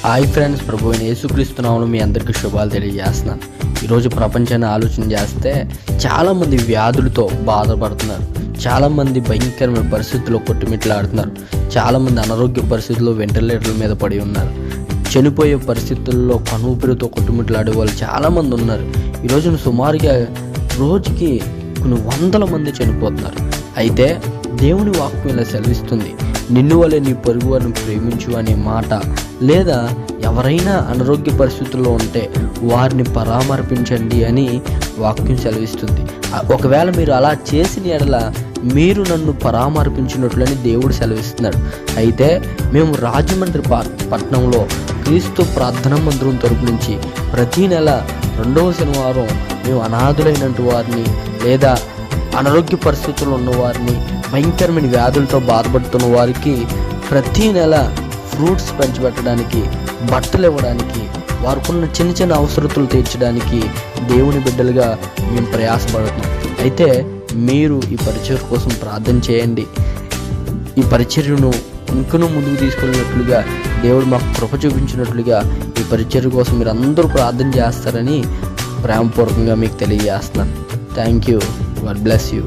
Hi friends, ప్రభు అయిన యేసుక్రీస్తు నామములో మీ అందరికీ శుభాలు తెలియజేస్తున్నాను. ఈరోజు ప్రపంచాన్ని ఆలోచన చేస్తే చాలామంది వ్యాధులతో బాధపడుతున్నారు. చాలామంది భయంకరమైన పరిస్థితుల్లో కొట్టుమిట్లాడుతున్నారు. చాలామంది అనారోగ్య పరిస్థితుల్లో వెంటిలేటర్ల మీద పడి ఉన్నారు. చనిపోయే పరిస్థితుల్లో కనుపిరితో కొట్టుమిట్లాడే వాళ్ళు చాలామంది ఉన్నారు. ఈరోజున సుమారుగా రోజుకి కొన్ని వందల మంది చనిపోతున్నారు. అయితే దేవుని వాక్యం ఇలా సెలవిస్తుంది, నిన్ను వలె నీ పొరుగు వారిని ప్రేమించు అనే మాట, లేదా ఎవరైనా అనారోగ్య పరిస్థితుల్లో ఉంటే వారిని పరామర్పించండి అని వాక్యం సెలవిస్తుంది. ఒకవేళ మీరు అలా చేసిన ఎడల మీరు నన్ను పరామర్పించినట్లని దేవుడు సెలవిస్తున్నాడు. అయితే మేము రాజమండ్రి పట్టణంలో క్రీస్తు ప్రార్థనా మందిరం తరపు నుంచి ప్రతి నెల 2వ శనివారం మేము అనాథులైనటువంటి వారిని, లేదా అనారోగ్య పరిస్థితుల్లో ఉన్నవారిని, భయంకరమైన వ్యాధులతో బాధపడుతున్న వారికి ప్రతి నెల ఫ్రూట్స్ పంచిపెట్టడానికి, బట్టలు ఇవ్వడానికి, వారికున్న చిన్న చిన్న అవసరతలు తీర్చడానికి దేవుని బిడ్డలుగా మేము ప్రయాసపడుతున్నాం. అయితే మీరు ఈ పరిచర్య కోసం ప్రార్థన చేయండి. ఈ పరిచర్యను ఇంకనూ ముందుకు తీసుకెళ్ళినట్లుగా దేవుడు మాకు కృప చూపించినట్లుగా ఈ పరిచర్య కోసం మీరు అందరూ ప్రార్థన చేస్తారని ప్రేమపూర్వకంగా మీకు తెలియజేస్తున్నాను. Thank you. God bless you.